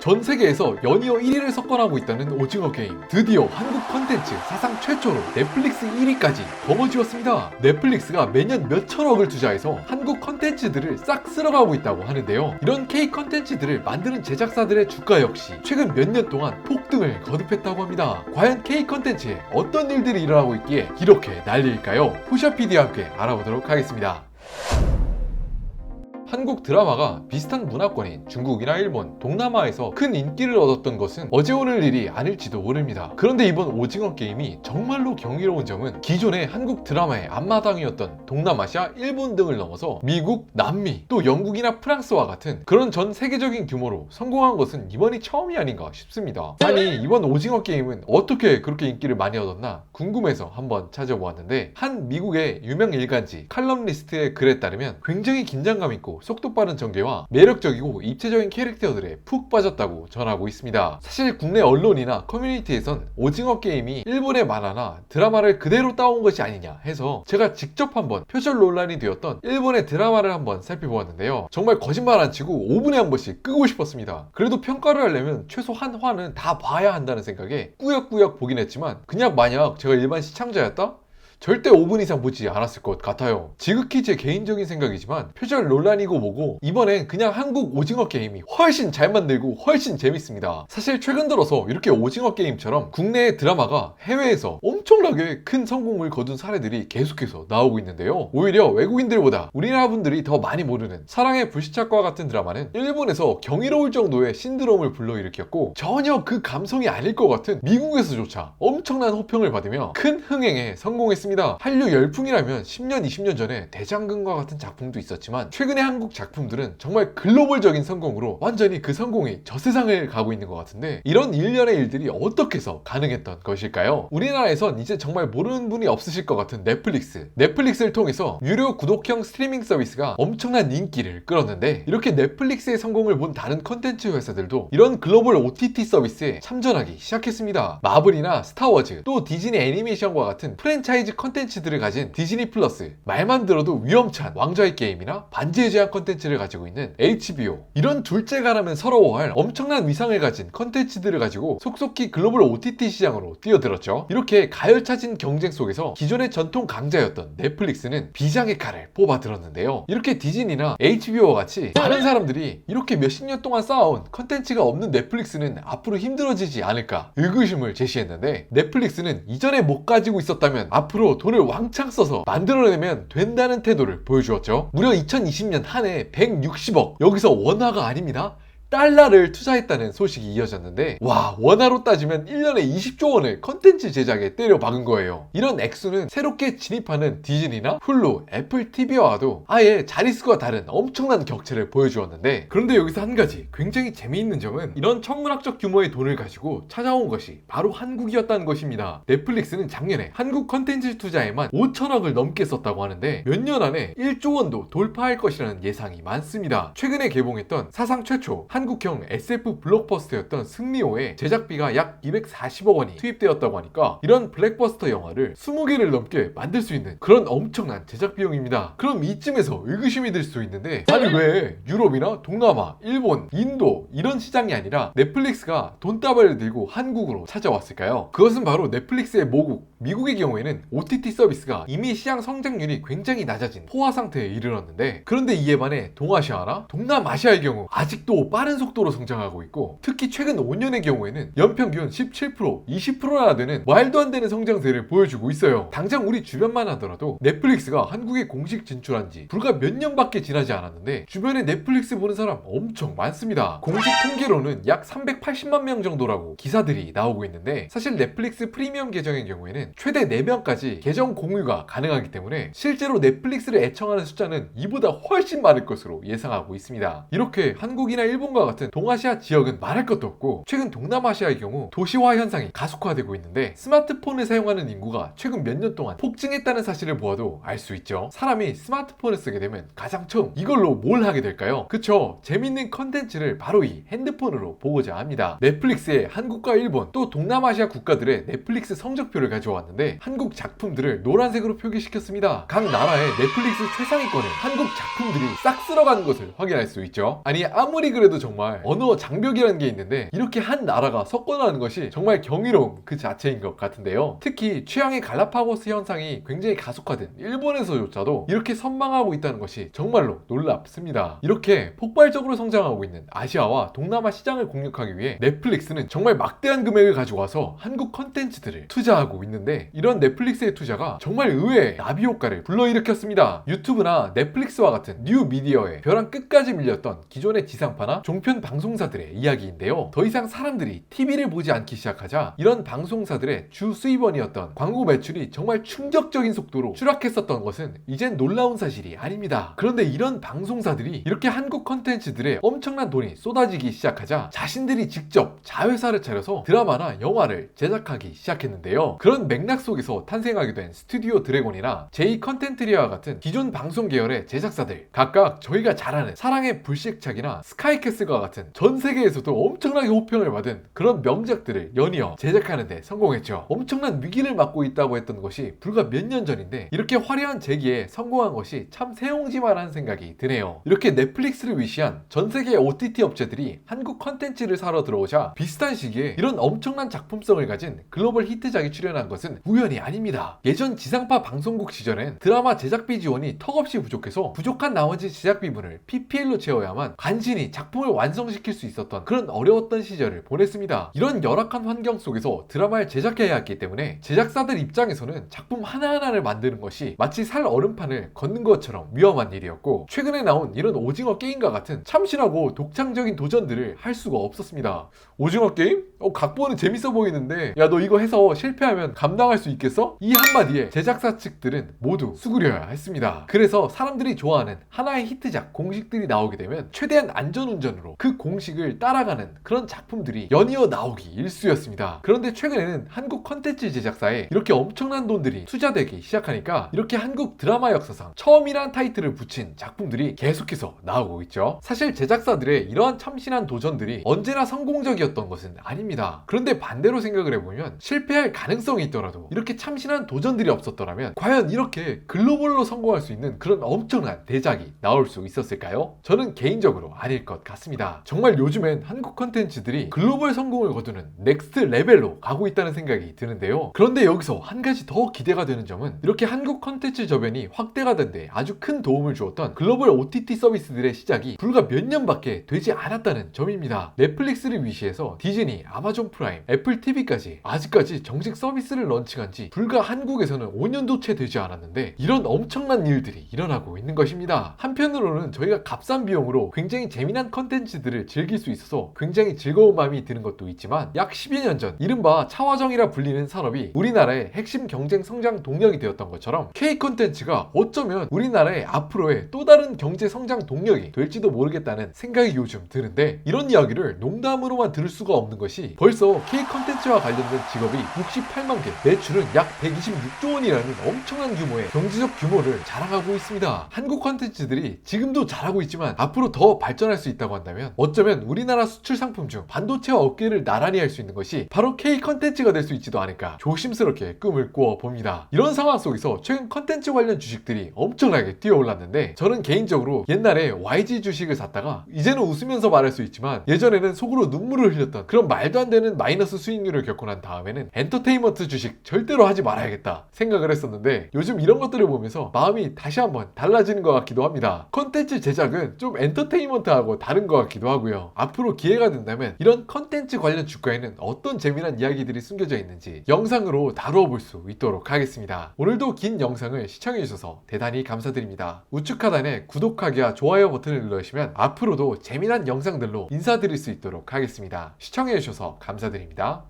전 세계에서 연이어 1위를 석권하고 있다는 오징어 게임. 드디어 한국 컨텐츠 사상 최초로 넷플릭스 1위까지 거머쥐었습니다. 넷플릭스가 매년 몇천억을 투자해서 한국 컨텐츠들을 싹 쓸어가고 있다고 하는데요. 이런 K 컨텐츠들을 만드는 제작사들의 주가 역시 최근 몇 년 동안 폭등을 거듭했다고 합니다. 과연 K 컨텐츠에 어떤 일들이 일어나고 있기에 이렇게 난리일까요? 포샤PD와 함께 알아보도록 하겠습니다. 한국 드라마가 비슷한 문화권인 중국이나 일본, 동남아에서 큰 인기를 얻었던 것은 어제 오늘 일이 아닐지도 모릅니다. 그런데 이번 오징어 게임이 정말로 경이로운 점은 기존의 한국 드라마의 앞마당이었던 동남아시아, 일본 등을 넘어서 미국, 남미, 또 영국이나 프랑스와 같은 그런 전 세계적인 규모로 성공한 것은 이번이 처음이 아닌가 싶습니다. 아니, 이번 오징어 게임은 어떻게 그렇게 인기를 많이 얻었나 궁금해서 한번 찾아보았는데, 한 미국의 유명 일간지 칼럼니스트의 글에 따르면 굉장히 긴장감 있고 속도 빠른 전개와 매력적이고 입체적인 캐릭터들에 푹 빠졌다고 전하고 있습니다. 사실 국내 언론이나 커뮤니티에선 오징어 게임이 일본의 만화나 드라마를 그대로 따온 것이 아니냐 해서 제가 직접 한번 표절 논란이 되었던 일본의 드라마를 한번 살펴보았는데요. 정말 거짓말 안 치고 5분에 한 번씩 끄고 싶었습니다. 그래도 평가를 하려면 최소 한 화는 다 봐야 한다는 생각에 꾸역꾸역 보긴 했지만, 그냥 만약 제가 일반 시청자였다? 절대 5분 이상 보지 않았을 것 같아요. 지극히 제 개인적인 생각이지만 표절 논란이고 뭐고 이번엔 그냥 한국 오징어 게임이 훨씬 잘 만들고 훨씬 재밌습니다. 사실 최근 들어서 이렇게 오징어 게임처럼 국내의 드라마가 해외에서 엄청나게 큰 성공을 거둔 사례들이 계속해서 나오고 있는데요. 오히려 외국인들보다 우리나라 분들이 더 많이 모르는 사랑의 불시착과 같은 드라마는 일본에서 경이로울 정도의 신드롬을 불러일으켰고, 전혀 그 감성이 아닐 것 같은 미국에서조차 엄청난 호평을 받으며 큰 흥행에 성공했습니다. 한류 열풍이라면 10년, 20년 전에 대장금과 같은 작품도 있었지만, 최근의 한국 작품들은 정말 글로벌적인 성공으로 완전히 그 성공이 저세상을 가고 있는 것 같은데, 이런 일련의 일들이 어떻게 해서 가능했던 것일까요? 우리나라에선 이제 정말 모르는 분이 없으실 것 같은 넷플릭스를 통해서 유료 구독형 스트리밍 서비스가 엄청난 인기를 끌었는데, 이렇게 넷플릭스의 성공을 본 다른 컨텐츠 회사들도 이런 글로벌 OTT 서비스에 참전하기 시작했습니다. 마블이나 스타워즈, 또 디즈니 애니메이션과 같은 프랜차이즈 컨텐츠들을 가진 디즈니 플러스, 말만 들어도 위험찬 왕좌의 게임이나 반지의 제왕 컨텐츠를 가지고 있는 HBO, 이런 둘째가라면 서러워할 엄청난 위상을 가진 컨텐츠들을 가지고 속속히 글로벌 OTT 시장으로 뛰어들었죠. 이렇게 가열차진 경쟁 속에서 기존의 전통 강자였던 넷플릭스는 비장의 칼을 뽑아들었는데요. 이렇게 디즈니나 HBO와 같이 많은 사람들이 이렇게 몇십 년 동안 쌓아온 컨텐츠가 없는 넷플릭스는 앞으로 힘들어지지 않을까 의구심을 제시했는데, 넷플릭스는 이전에 못 가지고 있었다면 앞으로 돈을 왕창 써서 만들어내면 된다는 태도를 보여주었죠. 무려 2020년 한 해 160억, 여기서 원화가 아닙니다, 달러를 투자했다는 소식이 이어졌는데, 와, 원화로 따지면 1년에 20조 원을 컨텐츠 제작에 때려 박은 거예요. 이런 액수는 새롭게 진입하는 디즈니나 훌루, 애플 TV와도 아예 자릿수가 다른 엄청난 격차를 보여주었는데, 그런데 여기서 한 가지 굉장히 재미있는 점은 이런 천문학적 규모의 돈을 가지고 찾아온 것이 바로 한국이었다는 것입니다. 넷플릭스는 작년에 한국 컨텐츠 투자에만 5천억을 넘게 썼다고 하는데, 몇 년 안에 1조 원도 돌파할 것이라는 예상이 많습니다. 최근에 개봉했던 사상 최초 한국형 SF 블록버스터였던 승리호에 제작비가 약 240억 원이 투입되었다고 하니까 이런 블랙버스터 영화를 20개를 넘게 만들 수 있는 그런 엄청난 제작 비용입니다. 그럼 이쯤에서 의구심이 들 수 있는데, 아니 왜 유럽이나 동남아, 일본, 인도 이런 시장이 아니라 넷플릭스가 돈다발을 들고 한국으로 찾아왔을까요? 그것은 바로 넷플릭스의 모국 미국의 경우에는 OTT 서비스가 이미 시장 성장률이 굉장히 낮아진 포화 상태에 이르렀는데, 그런데 이에 반해 동아시아나 동남아시아의 경우 아직도 빠른 속도로 성장하고 있고, 특히 최근 5년의 경우에는 연평균 17%, 20%나 되는 말도 안 되는 성장세를 보여주고 있어요. 당장 우리 주변만 하더라도 넷플릭스가 한국에 공식 진출한 지 불과 몇 년밖에 지나지 않았는데 주변에 넷플릭스 보는 사람 엄청 많습니다. 공식 통계로는 약 380만 명 정도라고 기사들이 나오고 있는데, 사실 넷플릭스 프리미엄 계정의 경우에는 최대 4명까지 계정 공유가 가능하기 때문에 실제로 넷플릭스를 애청하는 숫자는 이보다 훨씬 많을 것으로 예상하고 있습니다. 이렇게 한국이나 일본과 같은 동아시아 지역은 말할 것도 없고, 최근 동남아시아의 경우 도시화 현상이 가속화되고 있는데 스마트폰을 사용하는 인구가 최근 몇 년 동안 폭증했다는 사실을 보아도 알 수 있죠. 사람이 스마트폰을 쓰게 되면 가장 처음 이걸로 뭘 하게 될까요? 그쵸, 재밌는 컨텐츠를 바로 이 핸드폰으로 보고자 합니다. 넷플릭스의 한국과 일본, 또 동남아시아 국가들의 넷플릭스 성적표를 가져왔는데, 가져왔는데 한국 작품들을 노란색으로 표기시켰습니다. 각 나라의 넷플릭스 최상위권에 한국 작품들이 싹 쓸어가는 것을 확인할 수 있죠. 아니 아무리 그래도 정말 언어 장벽이라는 게 있는데 이렇게 한 나라가 섞어나가는 것이 정말 경이로운 그 자체인 것 같은데요. 특히 취향의 갈라파고스 현상이 굉장히 가속화된 일본에서조차도 이렇게 선망하고 있다는 것이 정말로 놀랍습니다. 이렇게 폭발적으로 성장하고 있는 아시아와 동남아 시장을 공략하기 위해 넷플릭스는 정말 막대한 금액을 가져와서 한국 컨텐츠들을 투자하고 있는데 이런 넷플릭스의 투자가 정말 의외의 나비 효과를 불러일으켰습니다. 유튜브나 넷플릭스와 같은 뉴 미디어에 벼랑 끝까지 밀렸던 기존의 지상파나 종편 방송사들의 이야기인데요. 더 이상 사람들이 TV를 보지 않기 시작하자 이런 방송사들의 주 수입원이었던 광고 매출이 정말 충격적인 속도로 추락했었던 것은 이젠 놀라운 사실이 아닙니다. 그런데 이런 방송사들이 이렇게 한국 컨텐츠들에 엄청난 돈이 쏟아지기 시작하자 자신들이 직접 자회사를 차려서 드라마나 영화를 제작하기 시작했는데요. 그런 맥락 속에서 탄생하게 된 스튜디오 드래곤이나 제이 컨텐트리아와 같은 기존 방송 계열의 제작사들, 각각 저희가 잘 아는 사랑의 불시착이나 스카이캐슬과 같은 전 세계에서도 엄청나게 호평을 받은 그런 명작들을 연이어 제작하는 데 성공했죠. 엄청난 위기를 맞고 있다고 했던 것이 불과 몇 년 전인데 이렇게 화려한 재기에 성공한 것이 참 새옹지마라는 생각이 드네요. 이렇게 넷플릭스를 위시한 전 세계의 OTT 업체들이 한국 컨텐츠를 사러 들어오자 비슷한 시기에 이런 엄청난 작품성을 가진 글로벌 히트작이 출연한 것은 우연이 아닙니다. 예전 지상파 방송국 시절엔 드라마 제작비 지원이 턱없이 부족해서 부족한 나머지 제작비분을 PPL로 채워야만 간신히 작품을 완성시킬 수 있었던 그런 어려웠던 시절을 보냈습니다. 이런 열악한 환경 속에서 드라마를 제작해야 했기 때문에 제작사들 입장에서는 작품 하나하나를 만드는 것이 마치 살 얼음판을 걷는 것처럼 위험한 일이었고 최근에 나온 이런 오징어 게임과 같은 참신하고 독창적인 도전들을 할 수가 없었습니다. 오징어 게임? 각본은 재밌어 보이는데 야 너 이거 해서 실패하면 감당할 수 있겠어? 이 한마디에 제작사 측들은 모두 수그려야 했습니다. 그래서 사람들이 좋아하는 하나의 히트작 공식들이 나오게 되면 최대한 안전운전으로 그 공식을 따라가는 그런 작품들이 연이어 나오기 일쑤였습니다. 그런데 최근에는 한국 컨텐츠 제작사에 이렇게 엄청난 돈들이 투자되기 시작하니까 이렇게 한국 드라마 역사상 처음이란 타이틀을 붙인 작품들이 계속해서 나오고 있죠. 사실 제작사들의 이러한 참신한 도전들이 언제나 성공적이었던 것은 아닙니다. 그런데 반대로 생각을 해보면 실패할 가능성이 있더라도 이렇게 참신한 도전들이 없었더라면 과연 이렇게 글로벌로 성공할 수 있는 그런 엄청난 대작이 나올 수 있었을까요? 저는 개인적으로 아닐 것 같습니다. 정말 요즘엔 한국 컨텐츠들이 글로벌 성공을 거두는 넥스트 레벨로 가고 있다는 생각이 드는데요. 그런데 여기서 한 가지 더 기대가 되는 점은 이렇게 한국 컨텐츠 저변이 확대가 된 데 아주 큰 도움을 주었던 글로벌 OTT 서비스들의 시작이 불과 몇 년밖에 되지 않았다는 점입니다. 넷플릭스를 위시해서 디즈니, 아마존 프라임, 애플 TV까지 아직까지 정식 서비스를 런칭한 지 불과 한국에서는 5년도 채 되지 않았는데 이런 엄청난 일들이 일어나고 있는 것입니다. 한편으로는 저희가 값싼 비용으로 굉장히 재미난 컨텐츠들을 즐길 수 있어서 굉장히 즐거운 마음이 드는 것도 있지만 약 12년 전 이른바 차화정이라 불리는 산업이 우리나라의 핵심 경쟁 성장 동력이 되었던 것처럼 K 컨텐츠가 어쩌면 우리나라의 앞으로의 또 다른 경제 성장 동력이 될지도 모르겠다는 생각이 요즘 드는데 이런 이야기를 농담으로만 들을 수가 없는 것이 벌써 K 컨텐츠와 관련된 직업이 68만 개, 매출은 약 126조 원이라는 엄청난 규모의 경제적 규모를 자랑하고 있습니다. 한국 컨텐츠들이 지금도 잘하고 있지만 앞으로 더 발전할 수 있다고 한다면 어쩌면 우리나라 수출 상품 중 반도체와 어깨를 나란히 할 수 있는 것이 바로 K 컨텐츠가 될 수 있지도 않을까 조심스럽게 꿈을 꾸어 봅니다. 이런 상황 속에서 최근 컨텐츠 관련 주식들이 엄청나게 뛰어올랐는데 저는 개인적으로 옛날에 YG 주식을 샀다가 이제는 웃으면서 말할 수 있지만 예전에는 속으로 눈물을 흘렸던 그런 말도 안 되는 마이너스 수익률을 겪고 난 다음에는 엔터테인먼트 주식 절대로 하지 말아야겠다 생각을 했었는데 요즘 이런 것들을 보면서 마음이 다시 한번 달라지는 것 같기도 합니다. 컨텐츠 제작은 좀 엔터테인먼트하고 다른 것 같기도 하고요. 앞으로 기회가 된다면 이런 컨텐츠 관련 주가에는 어떤 재미난 이야기들이 숨겨져 있는지 영상으로 다루어 볼 수 있도록 하겠습니다. 오늘도 긴 영상을 시청해주셔서 대단히 감사드립니다. 우측 하단에 구독하기와 좋아요 버튼을 눌러주시면 앞으로도 재미난 영상들로 인사드릴 수 있도록 하겠습니다. 시청해주셔서 감사드립니다.